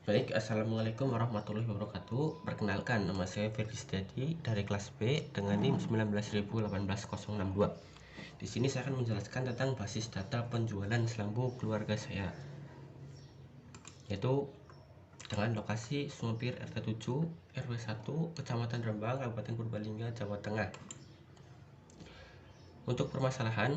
Baik, assalamualaikum warahmatullahi wabarakatuh. Perkenalkan, nama saya Ferdi Setiadi dari kelas B dengan NIM 19.18062. Di sini saya akan menjelaskan tentang basis data penjualan selambu keluarga saya, yaitu dengan lokasi Sumpir RT 7 RW 1 Kecamatan Rembang, Kabupaten Purbalingga, Jawa Tengah. Untuk permasalahan,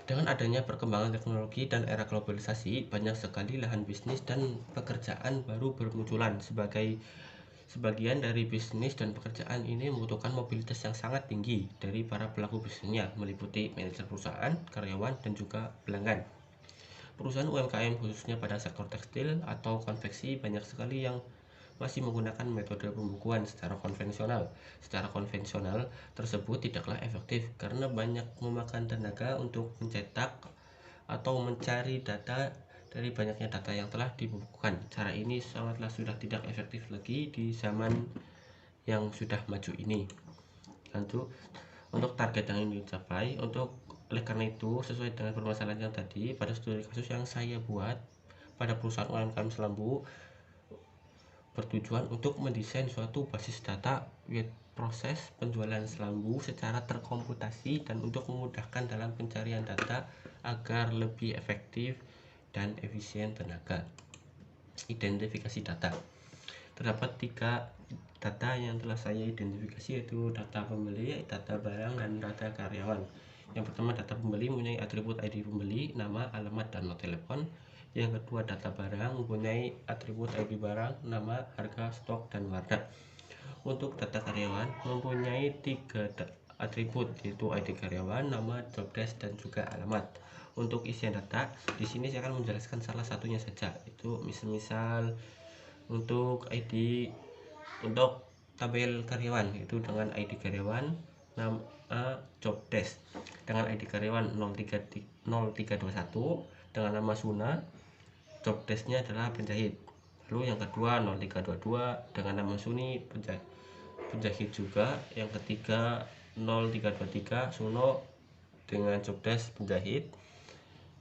dengan adanya perkembangan teknologi dan era globalisasi, banyak sekali lahan bisnis dan pekerjaan baru bermunculan. Sebagian dari bisnis dan pekerjaan ini membutuhkan mobilitas yang sangat tinggi dari para pelaku bisnisnya, meliputi manajer perusahaan, karyawan, dan juga pelanggan. Perusahaan UMKM khususnya pada sektor tekstil atau konveksi banyak sekali yang masih menggunakan metode pembukuan secara konvensional. Secara konvensional tersebut tidaklah efektif karena banyak memakan tenaga untuk mencetak atau mencari data dari banyaknya data yang telah dibukukan. Cara ini sangatlah sudah tidak efektif lagi di zaman yang sudah maju ini. Tentu untuk target yang ingin dicapai, oleh karena itu, sesuai dengan permasalahan yang tadi, pada studi kasus yang saya buat pada perusahaan UMKM Selambu bertujuan untuk mendesain suatu basis data proses penjualan selambu secara terkomputasi dan untuk memudahkan dalam pencarian data agar lebih efektif dan efisien tenaga. Identifikasi data. Terdapat 3 data yang telah saya identifikasi, yaitu data pembeli, data barang, dan data karyawan. Yang pertama, data pembeli mempunyai atribut ID pembeli, nama, alamat, dan nomor telepon. Yang kedua, data barang mempunyai atribut ID barang, nama, harga, stok, dan warna. Untuk data karyawan mempunyai 3 atribut, yaitu ID karyawan, nama, job desk, dan juga alamat. Untuk isian data, di sini saya akan menjelaskan salah satunya saja. Itu misal untuk ID untuk tabel karyawan, itu dengan ID karyawan, nama, job desk dengan ID karyawan 0321 dengan nama Suna, job desknya adalah penjahit. Lalu yang kedua 0322 dengan nama Suni, penjahit juga. Yang ketiga 0323 Suno dengan job desk penjahit.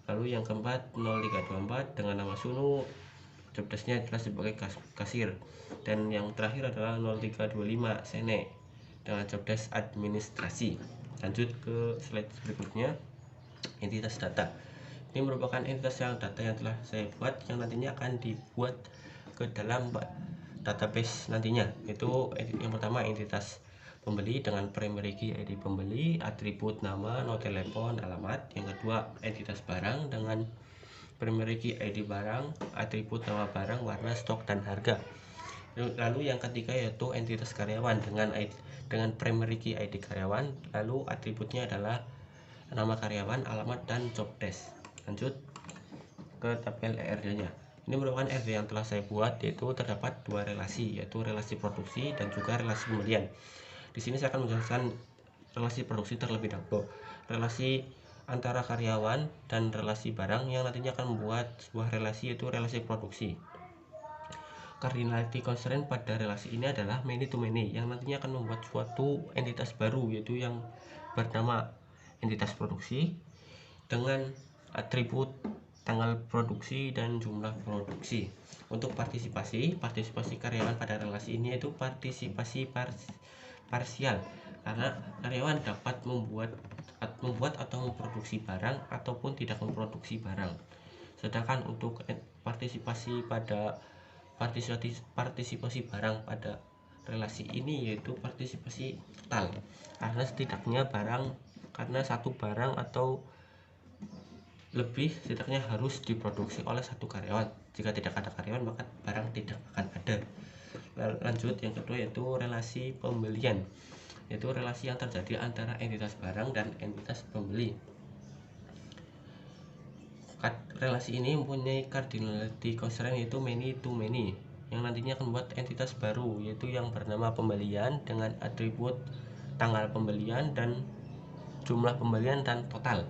Lalu yang keempat 0324 dengan nama Sunu, job desknya adalah sebagai kasir. Dan yang terakhir adalah 0325 Sene dengan job desk administrasi. Lanjut ke slide berikutnya, entitas data. Ini merupakan entitas data yang telah saya buat, yang nantinya akan dibuat ke dalam database nantinya. Itu yang pertama, entitas pembeli dengan primary key ID pembeli, atribut nama, nomor telepon, alamat. Yang kedua, entitas barang dengan primary key ID barang, atribut nama barang, warna, stok, dan harga. Lalu yang ketiga yaitu entitas karyawan dengan primary key ID karyawan, lalu atributnya adalah nama karyawan, alamat, dan job desk. Lanjut ke tabel ERD-nya. Ini merupakan ERD yang telah saya buat, yaitu terdapat 2 relasi, yaitu relasi produksi dan juga relasi pembelian. Di sini saya akan menjelaskan relasi produksi terlebih dahulu. Relasi antara karyawan dan relasi barang yang nantinya akan membuat sebuah relasi, yaitu relasi produksi. Cardinality constraint pada relasi ini adalah many to many, yang nantinya akan membuat suatu entitas baru, yaitu yang bernama entitas produksi dengan atribut tanggal produksi dan jumlah produksi. Untuk partisipasi karyawan pada relasi ini yaitu partisipasi parsial, karena karyawan dapat membuat atau memproduksi barang ataupun tidak memproduksi barang. Sedangkan untuk partisipasi barang pada relasi ini yaitu partisipasi total, karena satu barang atau lebih setidaknya harus diproduksi oleh satu karyawan. Jika tidak ada karyawan maka barang tidak akan ada. Lanjut, yang kedua yaitu relasi pembelian, yaitu relasi yang terjadi antara entitas barang dan entitas pembeli. Relasi ini mempunyai cardinality constraint yaitu many to many, yang nantinya akan membuat entitas baru, yaitu yang bernama pembelian dengan atribut tanggal pembelian dan jumlah pembelian dan total.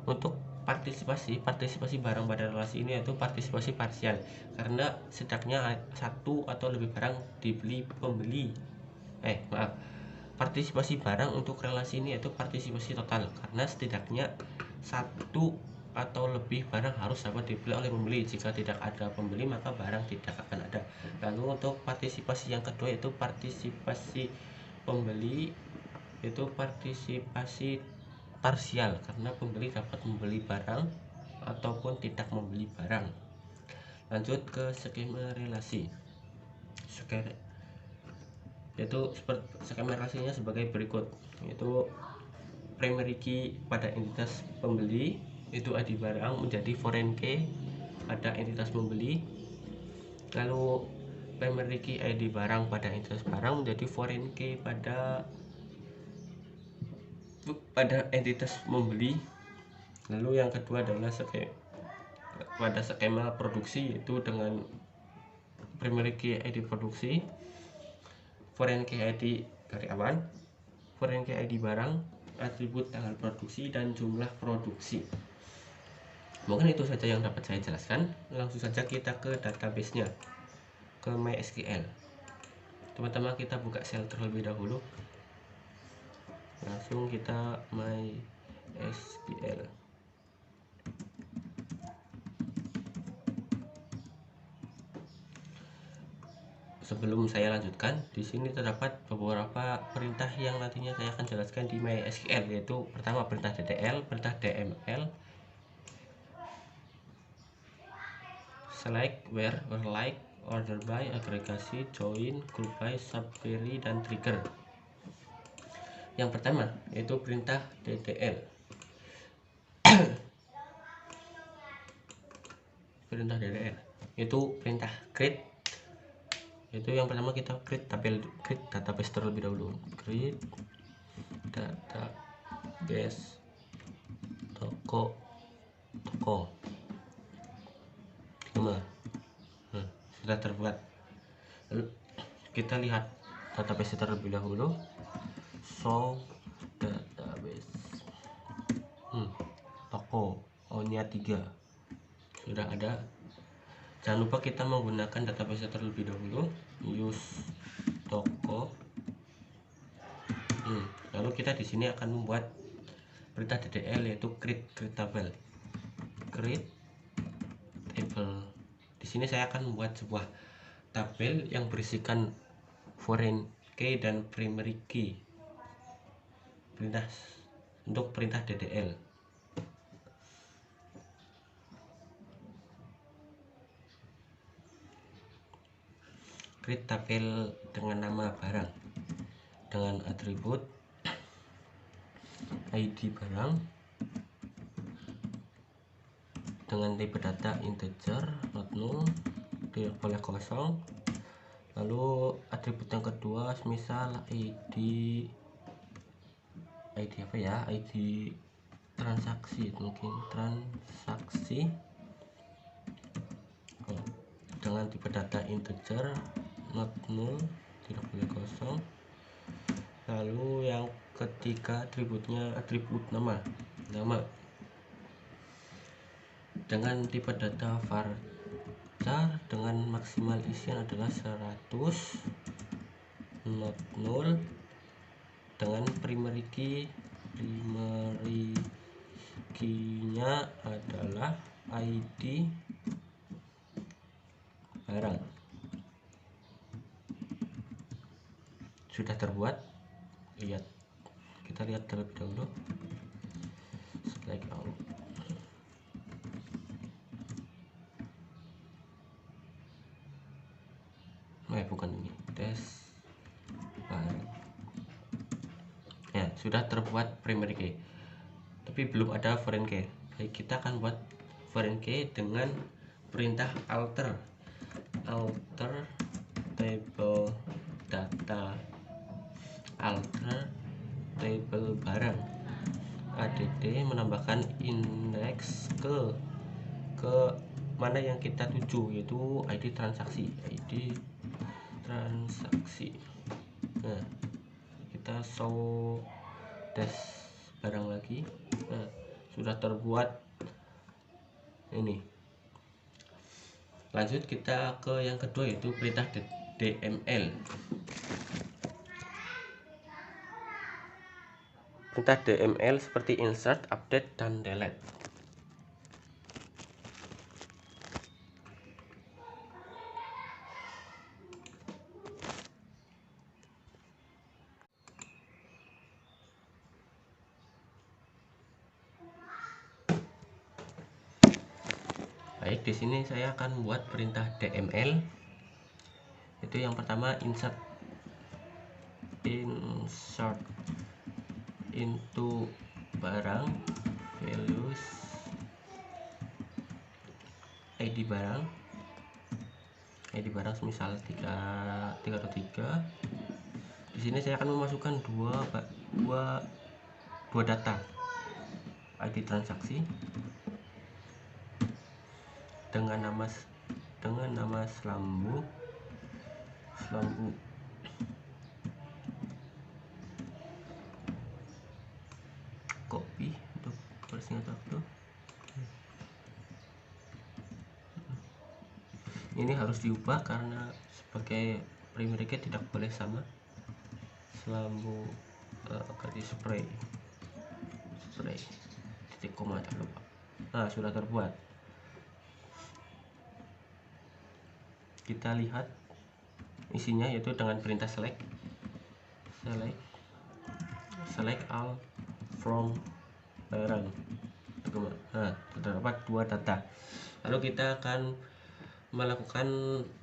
Untuk partisipasi barang pada relasi ini yaitu partisipasi parsial, karena setidaknya satu atau lebih barang dibeli pembeli. Partisipasi barang untuk relasi ini yaitu partisipasi total, karena setidaknya satu atau lebih barang harus dapat dibeli oleh pembeli. Jika tidak ada pembeli, maka barang tidak akan ada. Lalu untuk partisipasi yang kedua yaitu partisipasi pembeli, itu partisipasi parsial, karena pembeli dapat membeli barang ataupun tidak membeli barang. Lanjut ke skema relasi. Yaitu skema relasinya sebagai berikut, yaitu primary key pada entitas pembeli itu ID barang menjadi foreign key pada entitas pembeli. Lalu primary key ID barang pada entitas barang menjadi foreign key pada entitas membeli. Lalu yang kedua adalah pada skema produksi, yaitu dengan primary key ID produksi, foreign key ID karyawan, foreign key ID barang, atribut tanggal produksi, dan jumlah produksi. Mungkin itu saja yang dapat saya jelaskan. Langsung saja kita ke database-nya, ke MySQL. Teman-teman, kita buka shell terlebih dahulu. Langsung kita MySQL. Sebelum saya lanjutkan, di sini terdapat beberapa perintah yang nantinya saya akan jelaskan di MySQL, yaitu pertama perintah DDL, perintah DML, select, where, like, order by, agregasi, join, group by, subquery, dan trigger. Yang pertama yaitu perintah DDL. Perintah DDL itu perintah create. Itu yang pertama kita create database terlebih dahulu. Create database toko. Sudah terbuat. Lalu kita lihat database terlebih dahulu. Show database toko O-nya 3 sudah ada. Jangan lupa kita menggunakan database terlebih dahulu, use toko. Lalu kita di sini akan membuat perintah DDL, yaitu create table. Di sini saya akan membuat sebuah tabel yang berisikan foreign key dan primary key. Untuk perintah DDL. Create tabel dengan nama barang, dengan atribut ID barang, dengan tipe data integer, not null, tidak boleh kosong. Lalu atribut yang kedua misal ID apa ya, ID transaksi, mungkin transaksi dengan tipe data integer, not null, tidak boleh kosong. Lalu yang ketiga atributnya atribut nama dengan tipe data varchar dengan maksimal isian adalah 100, not null, dengan primary key-nya adalah ID barang. Sudah terbuat. Kita lihat terlebih dahulu. Select all. Bukan ini, tes barang. Ya, sudah terbuat primary key, tapi belum ada foreign key. Baik, kita akan buat foreign key dengan perintah alter table data, alter table barang, add menambahkan indeks ke mana yang kita tuju, yaitu ID transaksi. Nah, kita show dash barang lagi. Nah, sudah terbuat ini. Lanjut kita ke yang kedua, yaitu perintah DML. Perintah DML seperti insert, update, dan delete. Baik, di sini saya akan buat perintah DML. Itu yang pertama, insert into barang values ID barang semisal 303. Di sini saya akan memasukkan dua data, ID transaksi dengan nama selambu copy untuk persingkat waktu. Ini harus diubah karena sebagai primary key tidak boleh sama. Selambu ganti spray titik koma, jangan lupa. Nah, sudah terbuat. Kita lihat isinya, yaitu dengan perintah select all from barang. Nah, terdapat dua data. Lalu kita akan melakukan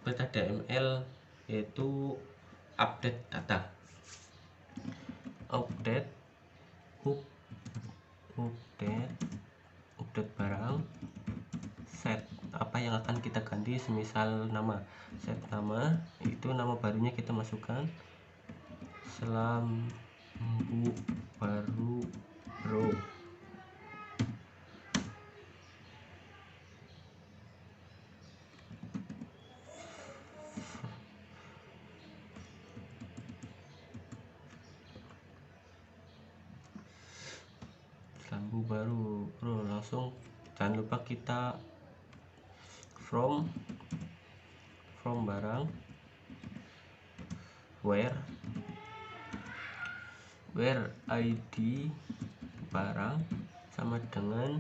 perintah DML, yaitu update data. Update barang, set apa yang akan kita ganti, semisal nama, set nama, itu nama barunya kita masukkan selambu baru bro. Selambu baru bro, langsung jangan lupa kita from barang where ID barang sama dengan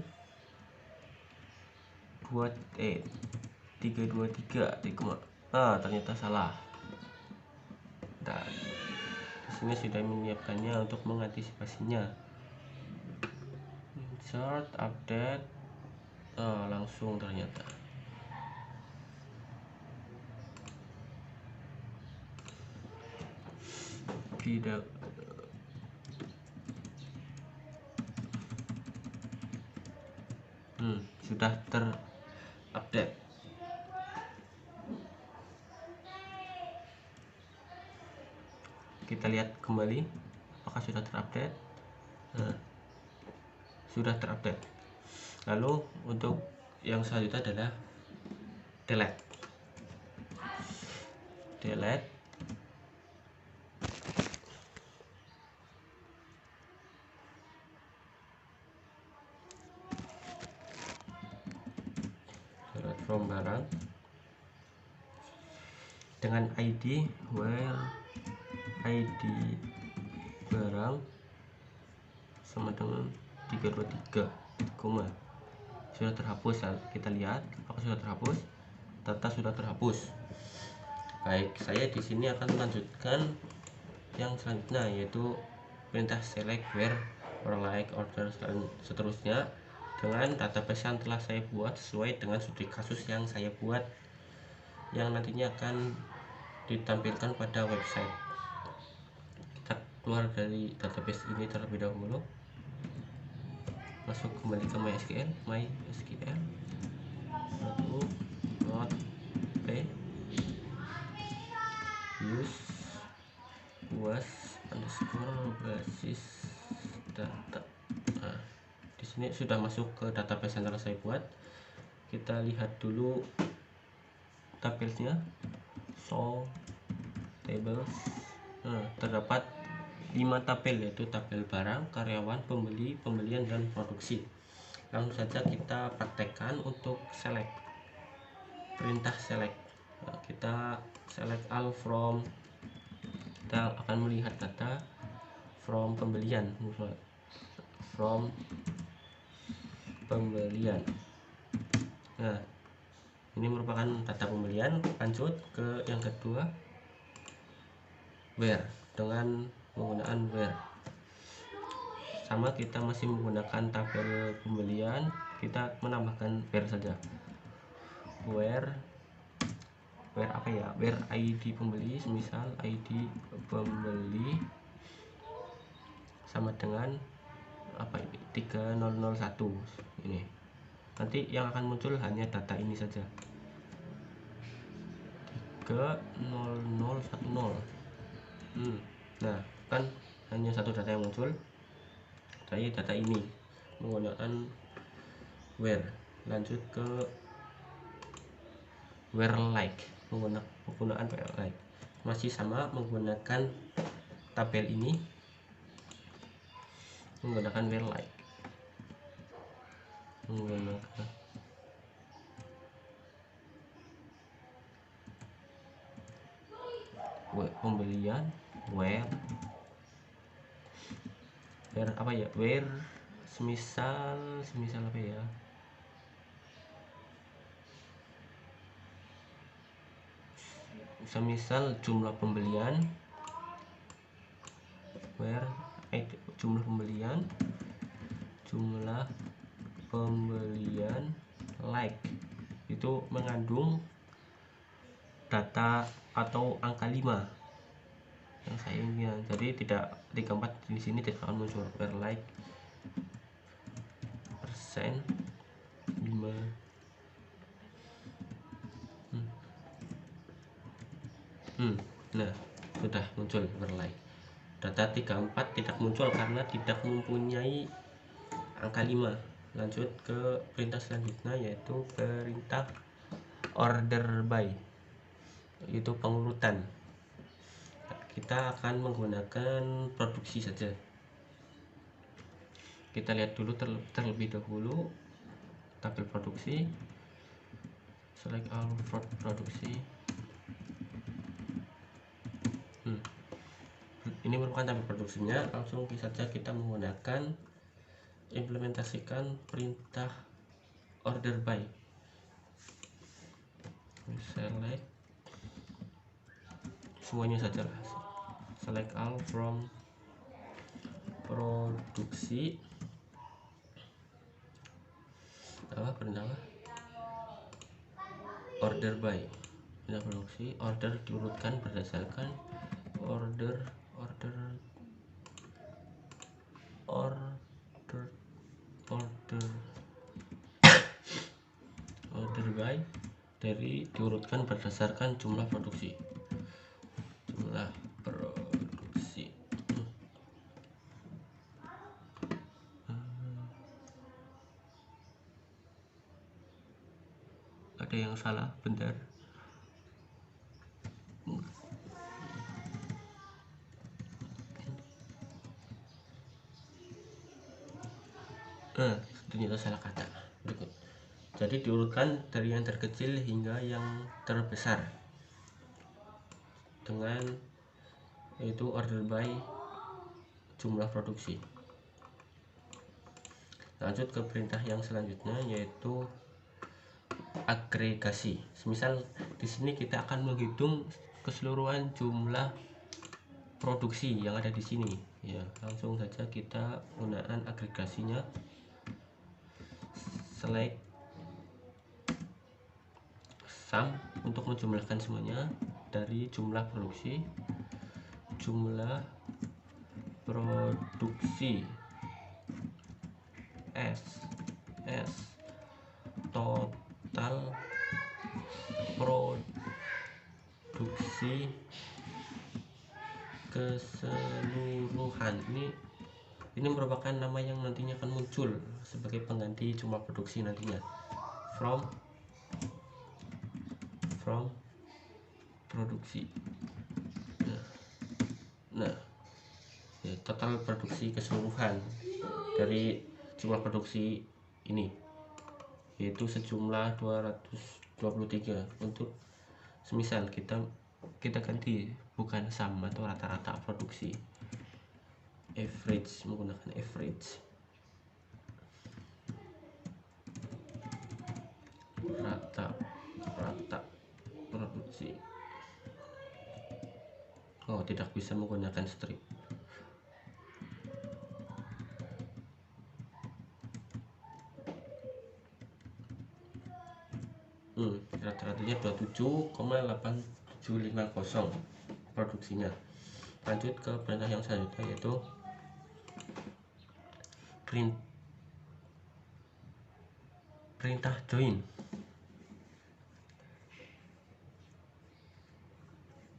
323. Ternyata salah. Dan disini sudah menyiapkannya untuk mengantisipasinya. Insert update, langsung ternyata tidak. Sudah terupdate. Kita lihat kembali apakah sudah terupdate. Sudah terupdate. Lalu untuk yang selanjutnya adalah delete. From barang dengan ID where ID barang sama dengan 323, sudah terhapus. Kita lihat apakah sudah terhapus. Data sudah terhapus. Baik, saya di sini akan melanjutkan yang selanjutnya, yaitu perintah select where or like order dan seterusnya dengan database yang telah saya buat sesuai dengan studi kasus yang saya buat, yang nantinya akan ditampilkan pada website. Kita keluar dari database ini terlebih dahulu, masuk kembali ke MySQL, lalu .p use basis data. Di sini sudah masuk ke database yang telah saya buat. Kita lihat dulu tabelnya, show tables. Terdapat 5 tabel, yaitu tabel barang, karyawan, pembeli, pembelian, dan produksi. Langsung saja kita praktekkan untuk select. Perintah select, kita select all from, kita akan melihat data from pembelian. Nah, ini merupakan data pembelian. Lanjut ke yang kedua, where, dengan menggunakan where. Sama, kita masih menggunakan tabel pembelian, kita menambahkan where saja. where apa ya, where ID pembeli, misal ID pembeli sama dengan apa ini 3001 ini. Nanti yang akan muncul hanya data ini saja, 30010. Nah kan hanya satu data yang muncul dari data ini menggunakan where. Lanjut ke where like, penggunaan where like masih sama, menggunakan tabel ini, menggunakan where like, menggunakan pembelian where apa ya, where semisal apa ya, semisal jumlah pembelian, where jumlah pembelian like itu mengandung data atau angka 5 yang saya inginkan. Jadi tidak 34 di sini tidak akan muncul where like persen 5. Nah sudah muncul where like. Data 34 tidak muncul karena tidak mempunyai angka 5. Lanjut ke perintah selanjutnya, yaitu perintah order by, itu pengurutan. Kita akan menggunakan produksi saja. Kita lihat dulu terlebih dahulu tabel produksi, select all produksi. Ini merupakan tabel produksinya. Langsung saja kita menggunakan implementasikan perintah order by. Select semuanya saja lah, select all from produksi perintah order by, perintah produksi. Order diurutkan berdasarkan order by dari diurutkan berdasarkan jumlah produksi. Ada yang salah, bentar. Ternyata salah kata. Berikut. Jadi diurutkan dari yang terkecil hingga yang terbesar dengan itu order by jumlah produksi. Lanjut ke perintah yang selanjutnya, yaitu agregasi. Semisal di sini kita akan menghitung keseluruhan jumlah produksi yang ada di sini ya, langsung saja kita gunakan agregasinya. Select sum untuk menjumlahkan semuanya dari jumlah produksi S total produksi keseluruhan. Ini merupakan nama yang nantinya akan muncul sebagai pengganti jumlah produksi nantinya, from produksi. Nah ya, total produksi keseluruhan dari jumlah produksi ini yaitu sejumlah 223. Untuk semisal kita ganti bukan sum atau rata-rata produksi, average, menggunakan average, rata produksi. Tidak bisa menggunakan strip. rata-ratanya 27,8750 produksinya. Lanjut ke perintah yang selanjutnya, yaitu perintah join.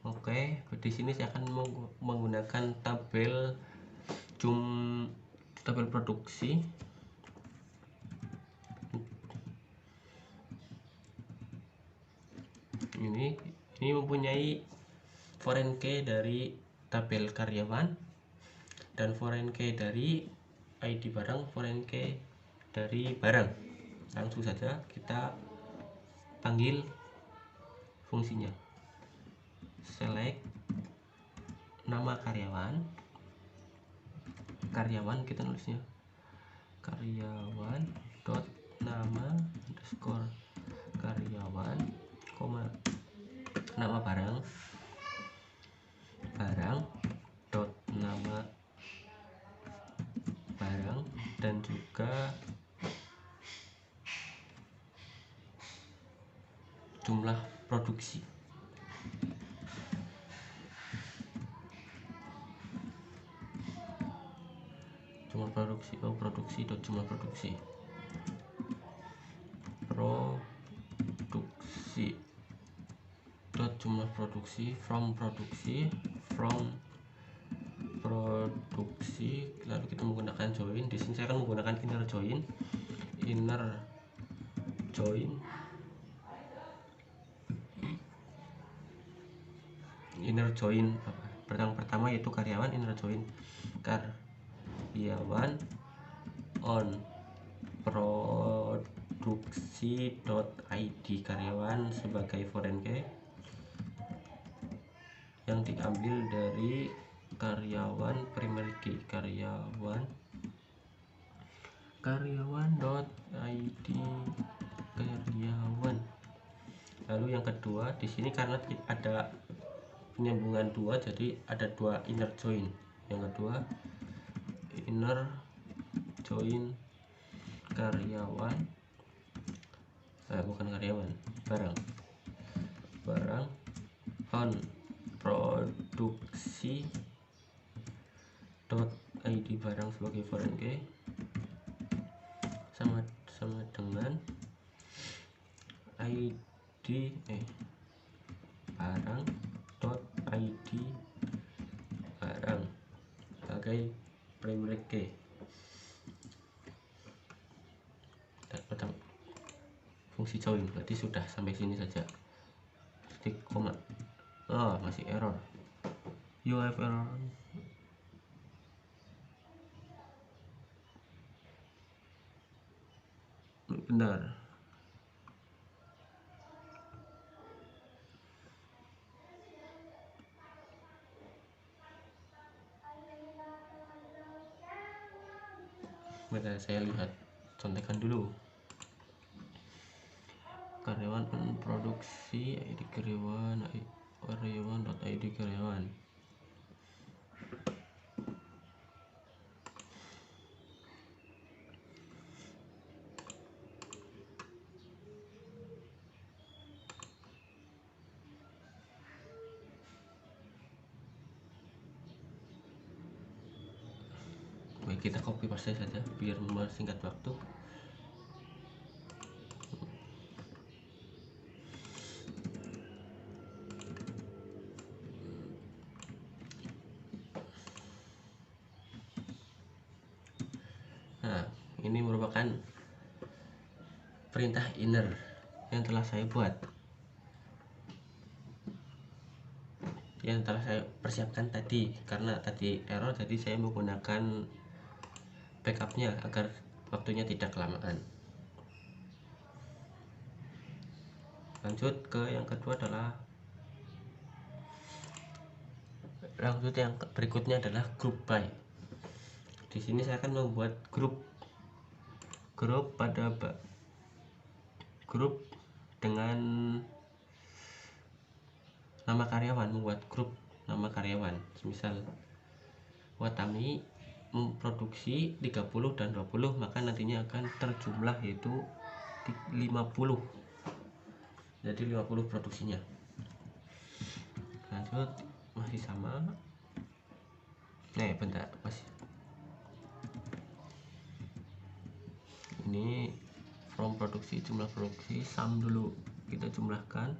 Oke, di sini saya akan menggunakan tabel produksi. Ini mempunyai foreign key dari tabel karyawan dan foreign key dari ID barang, foreign key dari barang. Langsung saja kita panggil fungsinya. Select nama karyawan kita nulisnya karyawan dot nama underscore karyawan, nama barang dot nama barang, dan juga jumlah produksi. Produksi dot jumlah produksi dot jumlah produksi from produksi, lalu kita menggunakan join. Di sini saya akan menggunakan inner join pertama yaitu karyawan, inner join karyawan on produksi.id, karyawan sebagai foreign key yang diambil dari karyawan primary key, karyawan.id karyawan. Lalu yang kedua, di sini karena ada penyambungan dua, jadi ada dua inner join. Yang kedua, inner join karyawan, barang on produksi.id, barang sebagai foreign key sama dengan barang.id barang sebagai primary key. Fungsi join berarti sudah sampai sini saja. Ketik koma. Masih error. You have error. Benar. Bentar, saya lihat contekan dulu. Karyawan produksi, ID karyawan.id karyawan. Baik, kita copy paste saja biar mempersingkat waktu. Nah, ini merupakan perintah inner yang telah saya buat, yang telah saya persiapkan tadi. Karena tadi error, jadi saya menggunakan backupnya agar waktunya tidak kelamaan. Lanjut ke yang kedua adalah yang berikutnya adalah group by. Di sini saya akan membuat grup dengan nama karyawan, membuat grup nama karyawan. Misal Watami memproduksi 30 dan 20, maka nantinya akan terjumlah yaitu 50. jadi 50 produksinya. Lanjut, masih sama. Bentar, masih ini from produksi, jumlah produksi, sum dulu kita jumlahkan.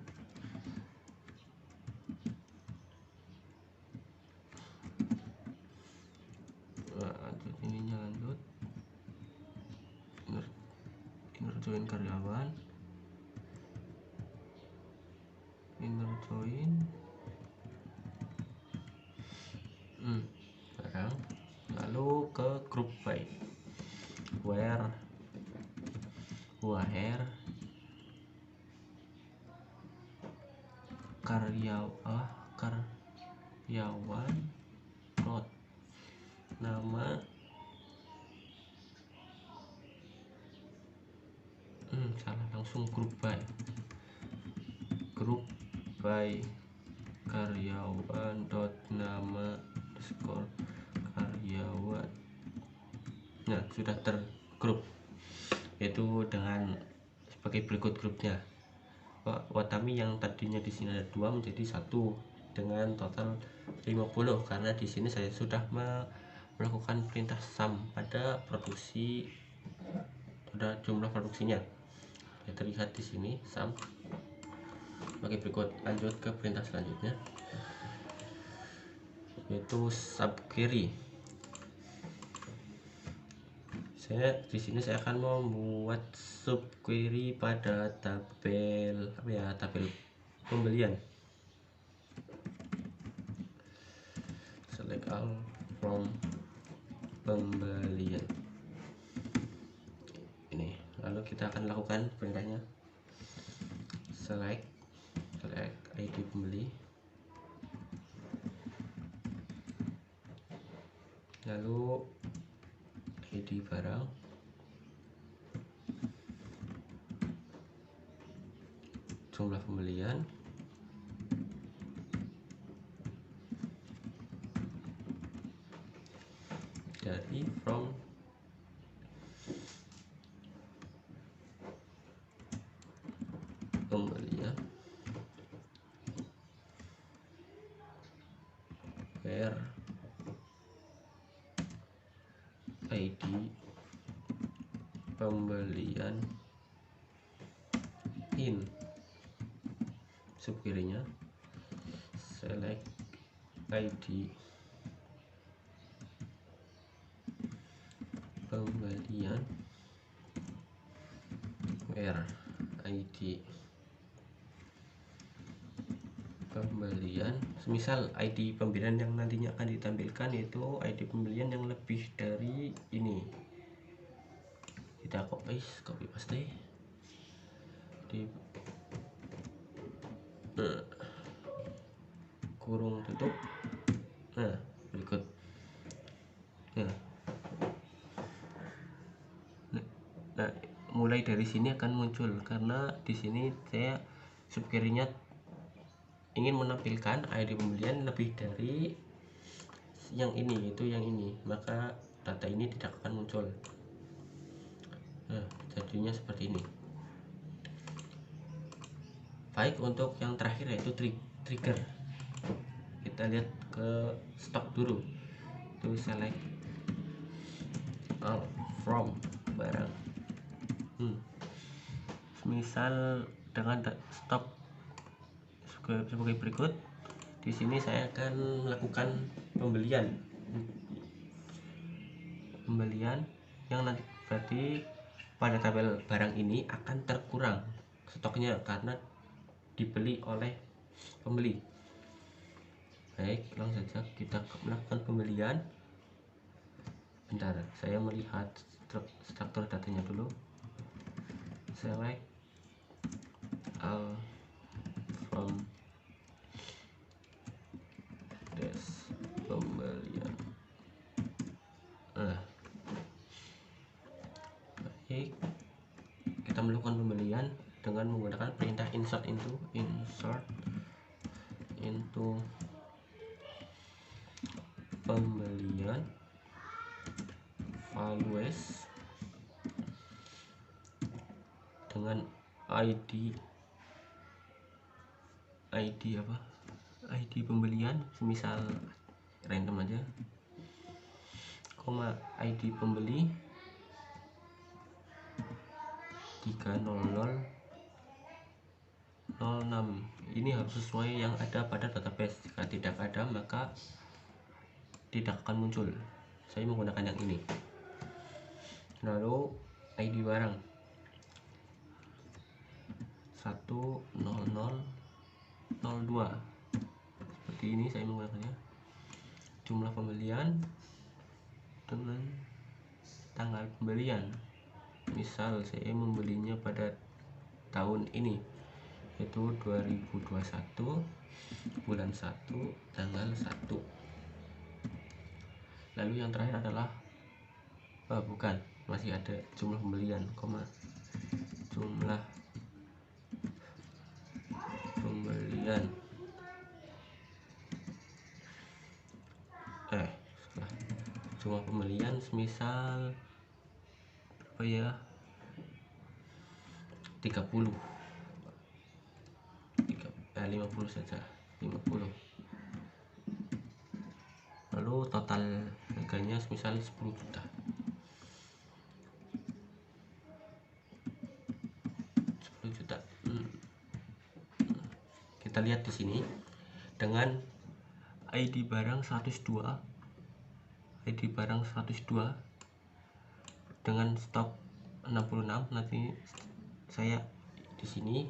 Lanjut, ininya lanjut, inner join karyawan, inner join barang, lalu ke group by where karyawan dot nama salah, langsung group by karyawan dot nama underscore karyawan. Nah, sudah tergrup, yaitu dengan sebagai berikut grupnya. Watami yang tadinya di sini ada 2 menjadi 1 dengan total 50, karena di sini saya sudah melakukan perintah sum pada produksi, pada jumlah produksinya. Ya, terlihat di sini sum sebagai berikut. Lanjut ke perintah selanjutnya, yaitu subquery. Di sini saya akan membuat subquery pada tabel pembelian. Select all from pembelian ini, lalu kita akan lakukan perintahnya select ID pembeli, lalu ID barang, jumlah pembelian, dari from pembelian where ID pembelian in subquery-nya select ID pembelian where ID pembelian, semisal ID pembelian yang nantinya akan ditampilkan yaitu ID pembelian yang lebih dari ini, kita copy paste di kurung tutup. Nah, berikut. Nah, mulai dari sini akan muncul, karena di sini saya subquery-nya ingin menampilkan ID pembelian lebih dari yang ini, yaitu yang ini, maka data ini tidak akan muncul. Nah, jadinya seperti ini. Baik, untuk yang terakhir yaitu trigger, kita lihat ke stok dulu. Itu select all from barang. Misal dengan stok sebagai berikut. Di sini saya akan melakukan pembelian yang nanti berarti pada tabel barang ini akan terkurang stoknya karena dibeli oleh pembeli. Baik, langsung saja kita melakukan pembelian. Bentar, saya melihat struktur datanya dulu. Select all from des pembelian. Baik, kita melakukan pembelian dengan menggunakan perintah insert into pembelian values dengan ID ID apa, ID pembelian, misal random aja, koma ID pembeli 30006. Ini harus sesuai yang ada pada database. Jika tidak ada maka tidak akan muncul. Saya menggunakan yang ini. Lalu ID barang 10002, seperti ini saya menggunakannya. Jumlah pembelian dengan tanggal pembelian, misal saya membelinya pada tahun ini, yaitu 2021 bulan 1 tanggal 1. Lalu yang terakhir adalah bukan, masih ada jumlah pembelian, jumlah pembelian jumlah pembelian semisal apa ya, 50 saja, 50. Lalu total harganya semisal 10 juta. Kita lihat di sini dengan ID barang 102, ID barang 102 dengan stok 66. Nanti saya di sini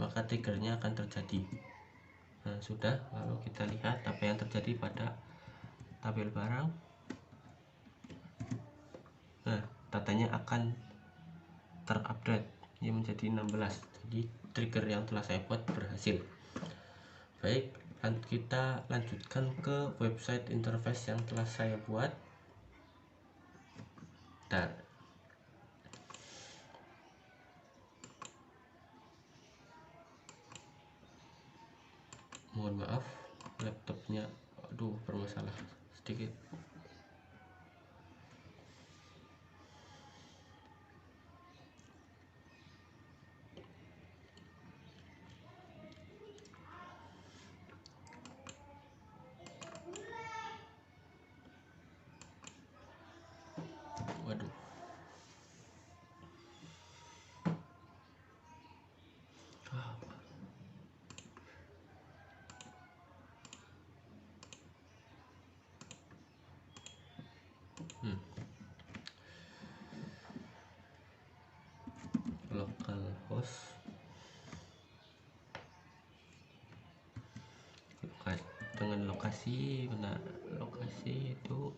maka triggernya akan terjadi. Nah, sudah. Lalu kita lihat apa yang terjadi pada tabel barang. Nah, datanya akan terupdate yang menjadi 16. Jadi trigger yang telah saya buat berhasil. Baik, kita lanjutkan ke website interface yang telah saya buat. Mohon maaf, laptopnya bermasalah sedikit. Waduh. Localhost dengan lokasi, benar, lokasi itu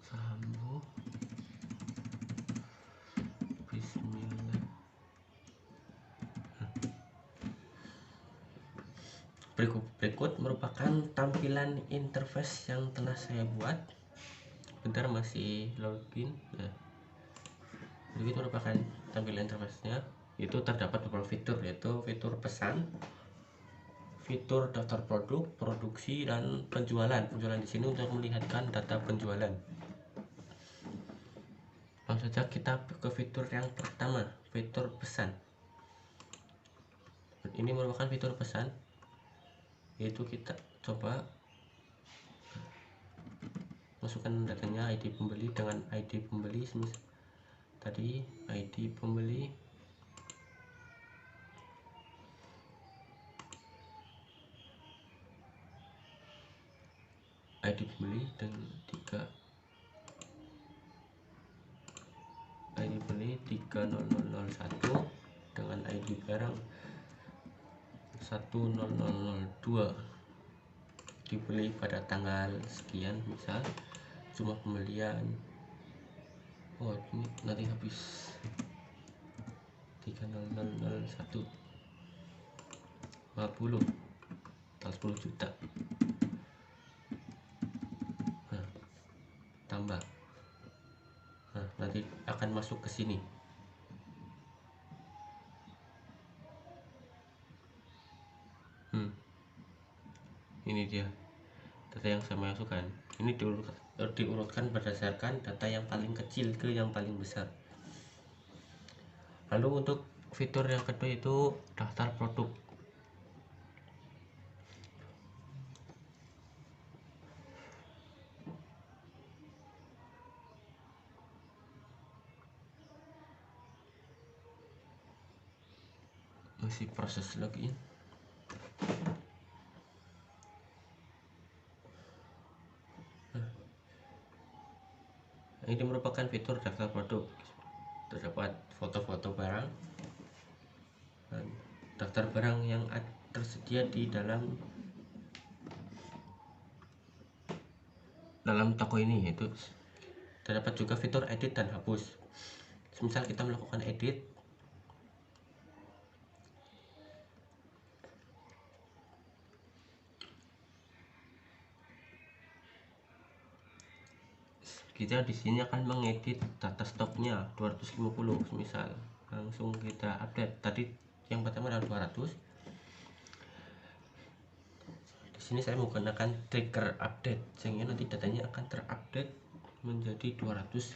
Sambo. Bismillah. Berikut merupakan tampilan interface yang telah saya buat. Bentar, masih login. Nah, berikut merupakan tampilan interface-nya. Itu terdapat beberapa fitur, yaitu fitur pesan, fitur daftar produk, produksi, dan penjualan. Penjualan di sini untuk melihatkan data penjualan. Langsung saja kita ke fitur yang pertama, fitur pesan. Ini merupakan fitur pesan, yaitu kita coba masukkan datanya ID pembeli dengan ID pembeli. Tadi ID pembeli dan 3 ID pembeli 30001 dengan ID barang 10002 dibeli pada tanggal sekian, misal jumlah pembelian, ini nanti habis 30001 50 tanggal 10 juta. Nah, tambah. Nah, nanti akan masuk ke sini. Ini dia data yang saya masukkan. Ini diurutkan berdasarkan data yang paling kecil ke yang paling besar. Lalu untuk fitur yang kedua itu daftar produk. Masih proses login. Ini merupakan fitur daftar produk. Terdapat foto-foto barang dan daftar barang yang tersedia di dalam toko ini, yaitu terdapat juga fitur edit dan hapus. Misal kita melakukan edit, kita di sini akan mengedit data stoknya 250, misal langsung kita update. Tadi yang pertama adalah 200. Di sini saya menggunakan trigger update sehingga nanti datanya akan terupdate menjadi 250.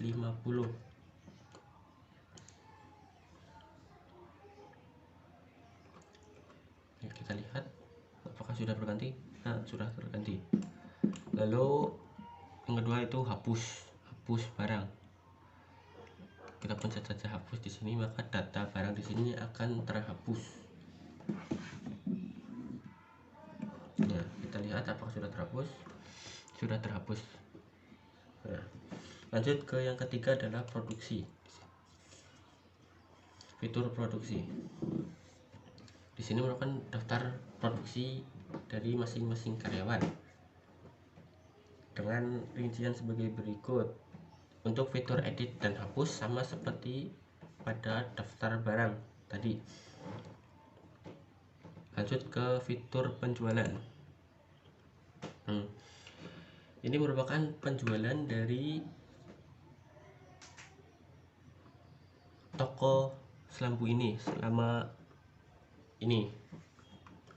Oke, kita lihat apakah sudah berganti. Nah, sudah terganti. Lalu yang kedua itu hapus barang. Kita pencet saja hapus di sini, maka data barang di sini akan terhapus. Nah, kita lihat apakah sudah terhapus. Sudah terhapus. Nah, lanjut ke yang ketiga adalah produksi. Fitur produksi. Di sini merupakan daftar produksi dari masing-masing karyawan dengan rincian sebagai berikut. Untuk fitur edit dan hapus sama seperti pada daftar barang tadi. Lanjut ke fitur penjualan. Ini merupakan penjualan dari toko selambu ini selama ini.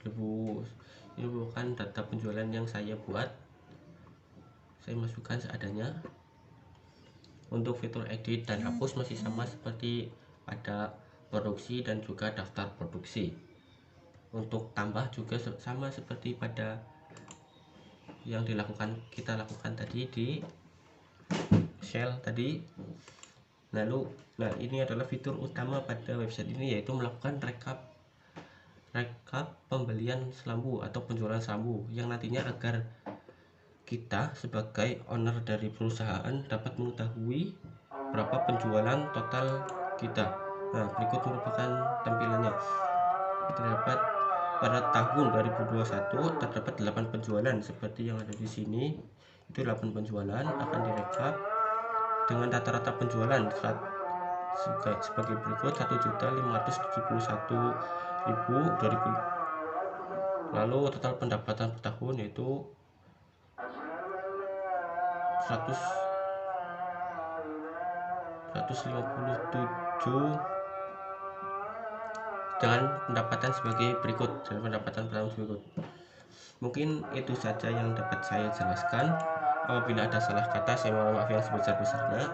Ini merupakan data penjualan yang saya buat. Saya masukkan seadanya. Untuk fitur edit dan hapus masih sama seperti pada produksi dan juga daftar produksi. Untuk tambah juga sama seperti pada yang kita lakukan tadi di shell tadi. Lalu, ini adalah fitur utama pada website ini, yaitu melakukan rekap pembelian selambu atau penjualan selambu, yang nantinya agar kita sebagai owner dari perusahaan dapat mengetahui berapa penjualan total kita. Nah, berikut merupakan tampilannya. Terdapat pada tahun 2021 terdapat 8 penjualan seperti yang ada di sini. Itu 8 penjualan akan direkap dengan rata-rata penjualan sebagai berikut: 1.571.000. Lalu total pendapatan per tahun yaitu 157 dengan pendapatan sebagai berikut. Mungkin itu saja yang dapat saya jelaskan. Apabila ada salah kata, saya mohon maaf yang sebesar-besarnya.